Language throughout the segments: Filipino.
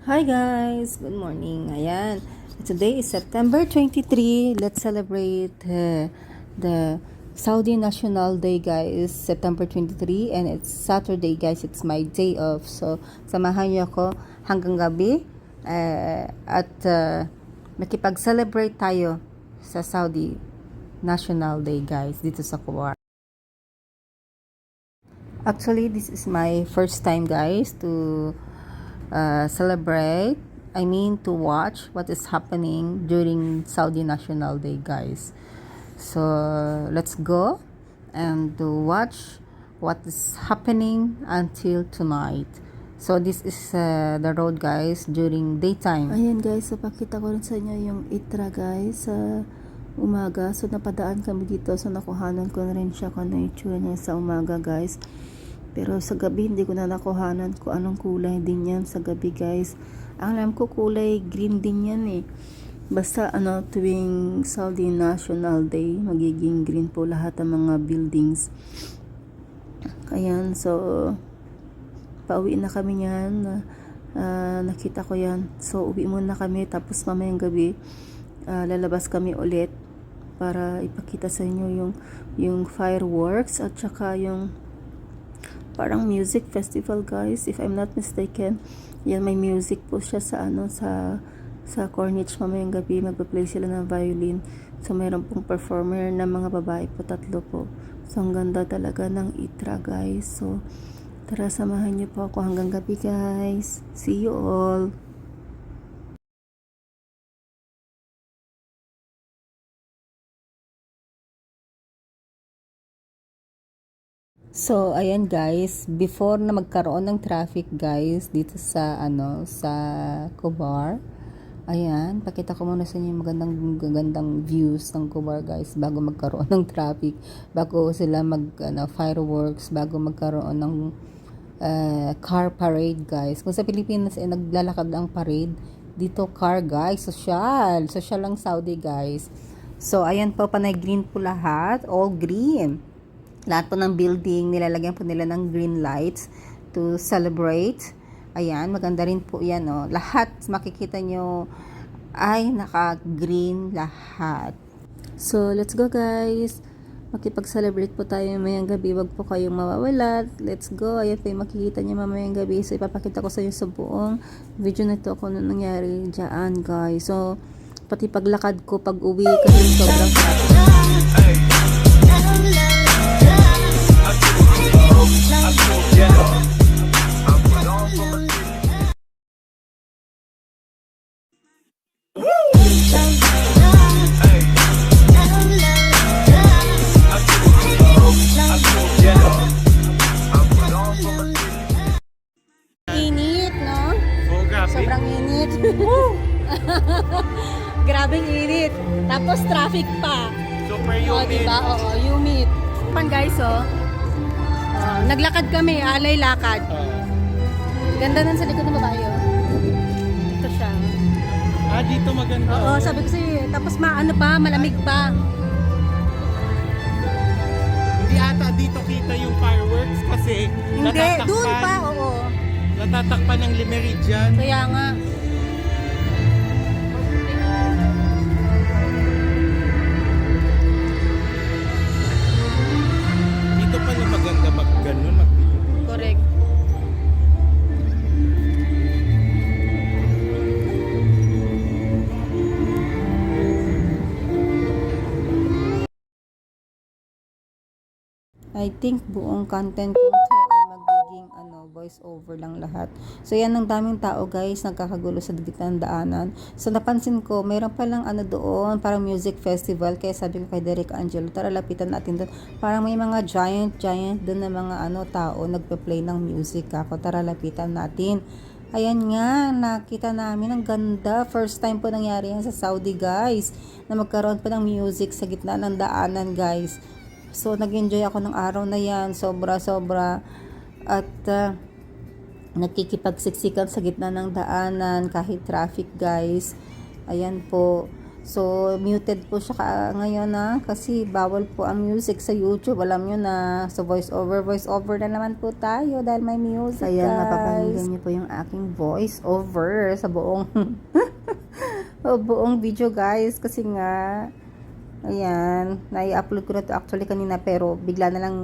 Hi guys! Good morning. Ayan. Today is September 23. Let's celebrate the Saudi National Day guys. September 23 and it's Saturday guys. It's my day off. So, samahan niyo ako hanggang gabi at makipag-celebrate tayo sa Saudi National Day guys dito sa Kuwait. Actually, this is my first time guys to celebrate, to watch what is happening during Saudi National Day guys. So let's go and to watch what is happening until tonight. So this is the road guys during daytime. Ayan guys, so pakita ko rin sa inyo yung itra guys sa umaga. So napadaan kami dito, so nakuhanan ko na rin siya kung ano yung itsura niya sa umaga guys. Pero sa gabi hindi ko na nakuhanan kung anong kulay din yan sa gabi guys. Ang alam ko kulay green din yan eh. Basta tuwing Saudi National Day magiging green po lahat ng mga buildings. Ayan, so pauwi na kami yan. Nakita ko yan. So uwi muna kami, tapos mamayang gabi lalabas kami ulit para ipakita sa inyo yung fireworks at saka yung parang music festival guys, if I'm not mistaken. Yan, may music po siya sa sa Corniche mamayang gabi. Magpa-play sila ng violin. So mayroon pong performer na mga babae po, 3 po. So ang ganda talaga ng itra guys. So tara, samahan niyo po ako hanggang gabi guys. See you all. So, ayan guys, before na magkaroon ng traffic guys dito sa sa Kubar. Ayan, pakita ko muna sa inyo yung magandang views ng Kubar guys bago magkaroon ng traffic, bago sila fireworks, bago magkaroon ng car parade guys. Kung sa Pilipinas naglalakad ang parade, dito car guys, social lang Saudi guys. So, ayan po, panay green po lahat, all green. Lahat po ng building, nilalagyan po nila ng green lights to celebrate. Ayan, maganda rin po yan. Oh. Lahat makikita nyo ay naka-green lahat. So let's go guys. Makipag-celebrate po tayo mamayang gabi. Wag po kayong mawawala. Let's go. Ayan po yung makikita nyo mamayang gabi. So ipapakita ko sa inyo sa buong video na ito kung ano nangyari dyan guys. So pati paglakad ko pag uwi kasi sobrang Init, no? Oh, grabe. Sobrang init. Grabing init. Tapos traffic pa. Super O, humid. diba? Oo, humid. Pan guys, naglakad kami, alay lakad. Ganda nun sa likod ng babae, oh. Ito siya. Dito maganda. Oo, sabi ko sa'yo, tapos malamig pa. Hindi ata dito kita yung fireworks kasi Hindi, dun pa, oo. natatakpan ng Limeridian. Kaya nga. Dito pala maganda mag-ganon, mag-video. Correct. I think buong content ko to ay magiging voice over lang lahat. So yan, ang daming tao guys, nagkakagulo sa gitna ng daanan. So napansin ko, mayroon palang doon, parang music festival. Kaya sabi ko kay Derek Angelo, tara lapitan natin doon. Parang may mga giant doon na mga tao nagpe-play ng music. Ako, tara lapitan natin. Ayan nga, nakita namin, ang ganda. First time po nangyari yan sa Saudi guys, na magkaroon pa ng music sa gitna ng daanan guys. So nag-enjoy ako ng araw na yan, sobra at nakikipagsiksikan sa gitna ng daanan kahit traffic guys. Ayan po. So, muted po siya ngayon kasi bawal po ang music sa YouTube. Alam nyo na. So, voice over na naman po tayo dahil may music, Ayan, guys. napapakinggan niyo po yung aking voice over sa buong buong video, guys. Kasi nga, ayan, nai-upload ko na to actually kanina pero bigla na lang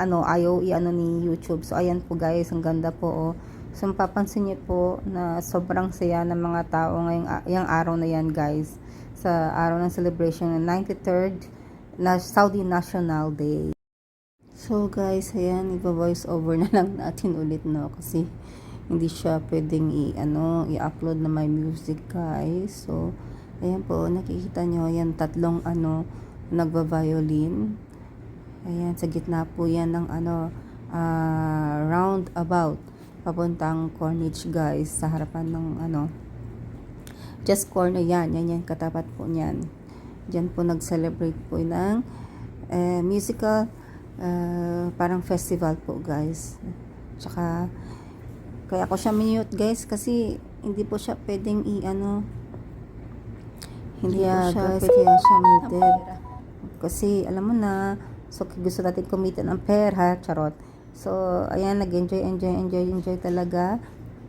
ayaw i-ano ni YouTube. So, ayan po, guys. Ang ganda po, oh. So, mapapansin niyo po na sobrang saya ng mga tao ngayong araw na yan, guys. Sa araw ng celebration ng 93rd na Saudi National Day. So guys, ayan, i-voice over na lang natin ulit, no, kasi hindi siya pwedeng i-upload na my music, guys. So ayan po, nakikita nyo, ayan, tatlong nagva-violin. Ayan, sa gitna po yan ng roundabout papuntang Corniche, guys, sa harapan ng just corner yan, katapat po niyan. Diyan po nag-celebrate po ng musical parang festival po, guys. Tsaka kaya ko siya mute, guys, kasi hindi po siya pwedeng hindi po siya pwedeng siya muted. Kasi alam mo na, so gusto natin kumita ng pera, charot. So ayan, nag-enjoy talaga.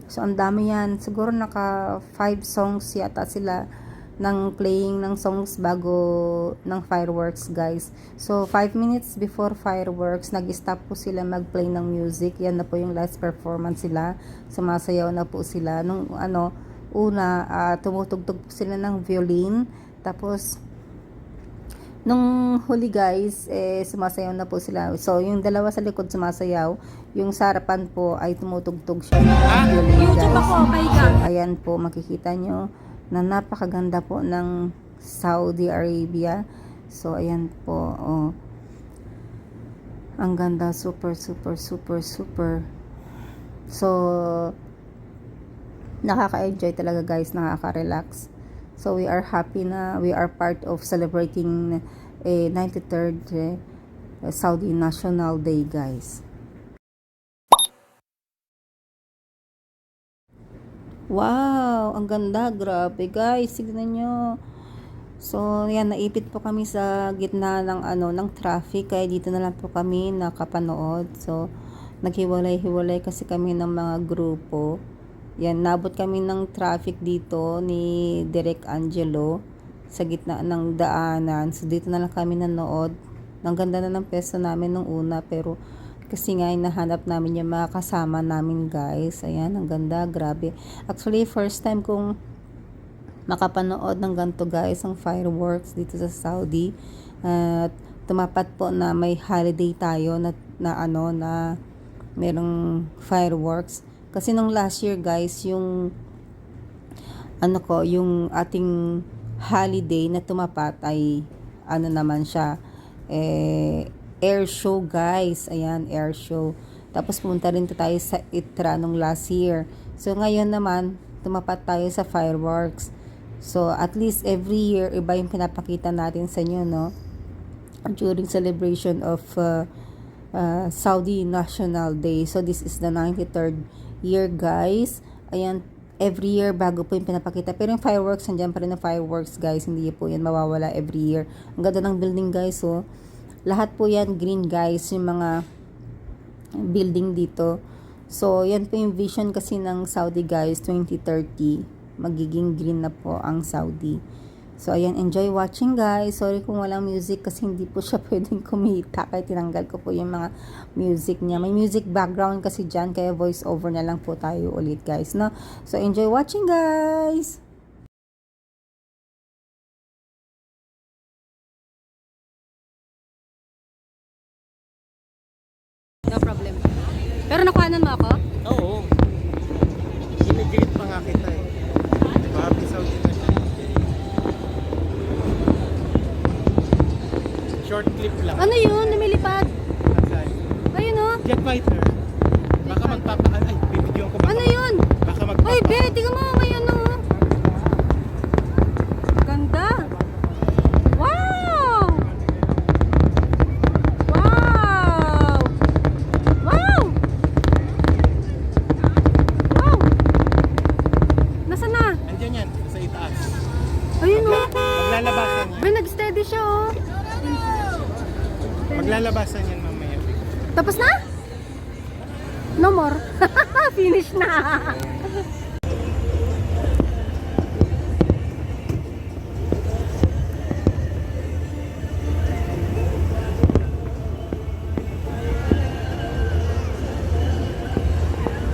So, ang dami yan. Siguro naka 5 songs yata sila ng playing ng songs bago ng fireworks, guys. So, 5 minutes before fireworks, nag-stop po sila mag-play ng music. Yan na po yung last performance sila. Sumasayaw na po sila. Nung tumutugtog po sila ng violin. Tapos, nung huli, guys, sumasayaw na po sila. So, yung dalawa sa likod sumasayaw. Yung sa harapan po ay tumutugtog siya ng violin, guys. So, ayan po, makikita nyo na napakaganda po ng Saudi Arabia. So, ayan po. Oh. Ang ganda. Super. So, nakaka-enjoy talaga, guys. Nakaka-relax. So, we are happy na we are part of celebrating 93rd Saudi National Day, guys. Wow! Ang ganda. Grabe, guys. Tignan nyo. So, yan. Naipit po kami sa gitna ng traffic. Kaya dito na lang po kami nakapanood. So, naghiwalay-hiwalay kasi kami ng mga grupo. Yan, nabot kami ng traffic dito ni Direk Angelo sa gitna ng daanan. So, dito na lang kami nanood. Ang ganda na ng pwesto namin nung una, pero kasi nga, nahanap namin yung mga kasama namin, guys. Ayan, ang ganda, grabe. Actually, first time kong makapanood ng ganito, guys, ang fireworks dito sa Saudi. At tumapat po na may holiday tayo na merong fireworks. Kasi nung last year, guys, yung yung ating holiday na tumapat ay naman siya, air show, guys. Ayan, air show. Tapos pumunta rin tayo sa ITRA nung last year. So ngayon naman, tumapat tayo sa fireworks. So at least every year, iba yung pinapakita natin sa inyo, no? During celebration of Saudi National Day. So this is the 93rd year, guys. Ayan, every year bago po yung pinapakita. Pero yung fireworks, nandiyan pa rin na fireworks, guys. Hindi po yan mawawala every year. Ang ganda ng building, guys, oh. Lahat po yan green, guys, yung mga building dito. So, yan po yung vision kasi ng Saudi, guys, 2030. Magiging green na po ang Saudi. So, ayan, enjoy watching, guys. Sorry kung walang music kasi hindi po siya pwedeng kumita. Kaya tinanggal ko po yung mga music niya. May music background kasi dyan, kaya voice over na lang po tayo ulit, guys, no? So, enjoy watching, guys! No problem. Pero nakuhanan mo ako? Oo. Immigrate pa nga kita eh. Diba? Happy Saudi na siya. Short clip lang. Ano yun? Lumilipad. Nasaan? Ayun o. Jet fighter. Baka magpapaan. Ay, bibidyoan ko. Ano yun? Baka magpapaan. Ay, be, tingnan mo. May ano. siya oh. Maglalabasan yan mamaya. Tapos na? No more. Finish na.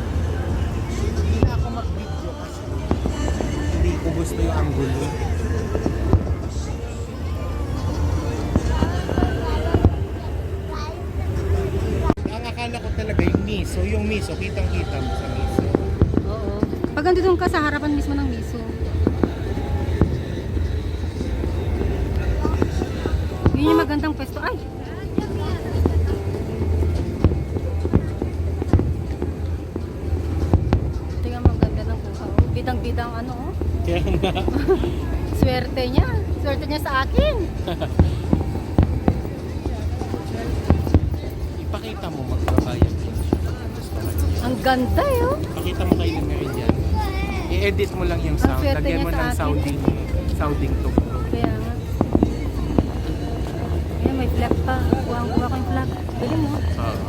Hindi na ako mag-video kasi hindi ko gusto yung angulo. Ang akala ko talaga yung miso, kitang-kita mo sa miso. Oo. Pag andito ka sa harapan mismo ng miso. Yun yung magandang pwesto. Ay! Tingnan mo, ang ganda ng kuha. Oh. Bidang-bidang ano oh. Kaya nga, Swerte niya. Swerte niya sa akin. ipakita mo magbabayad. Gusto mo yan. Ang ganda eh oh. Pakita mo kay Meridian. I-edit mo lang yung sound. swerte Lagyan niya mo sa ng akin. sounding tugtog. Kaya nga. Ayan, may flag pa. Kuha ko yung flag. Bili mo. Oo.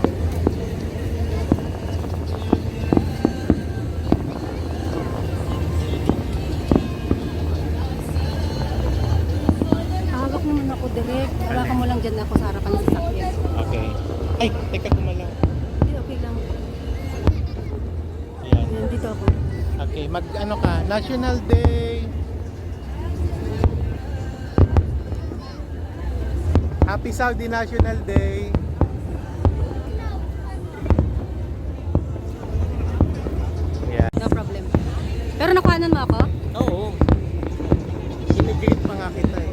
Hawak naman ako direct. Hawakan mo lang dyan ako sa harapan ng sasakyan. Okay. Ay, teka gumalaw. Hindi, okay lang. Yan. Ayan, dito ako. Okay, ano ka? National Day. Happy Saudi National Day. Yan. No problem. Pero nakuhanan mo ako? Oo. Immigrate pa nga kita eh.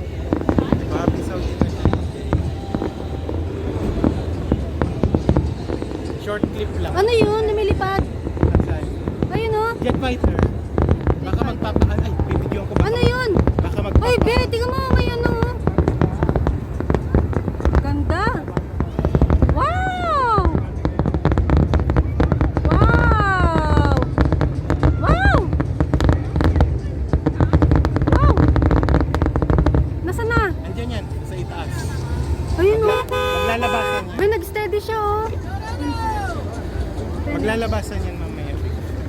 Diba? Happy Saudi National Day. Short clip lang. Ano yun? Lumilipad. Nasaan? Ayun oh. Jet fighter. Baka magpapakal. Ay, bibidyoan ko. Baka Ano yun? Baka Ay, magpapakal. be, tingnan mo. May ano oh. Ganda. Wow! Wow! Wow! Wow! Nasaan na? Andiyan yan, sa itaas. Ayun oh. Maglalabasan yan. Be, nag-steady siya oh. Maglalabasan yan mamaya.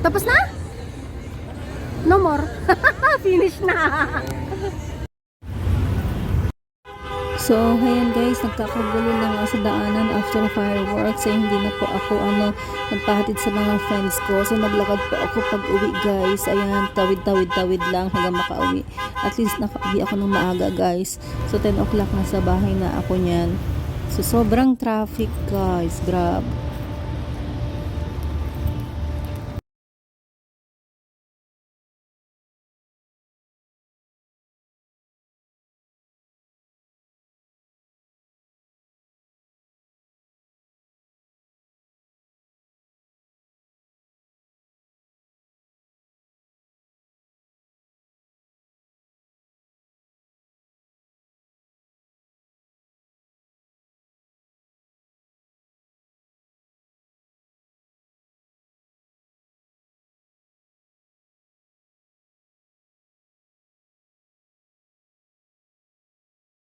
Tapos na? No more. Finish na. So, ayan guys, nagkakagulo na nga sa daanan after fireworks. Eh, hindi na po ako nagpahatid sa mga friends ko. So, naglakad po ako pag uwi guys. Ayan, tawid lang hanggang makauwi. At least nakauwi ako ng maaga guys. So, 10 o'clock na sa bahay na ako niyan. So, sobrang traffic guys. Grabe.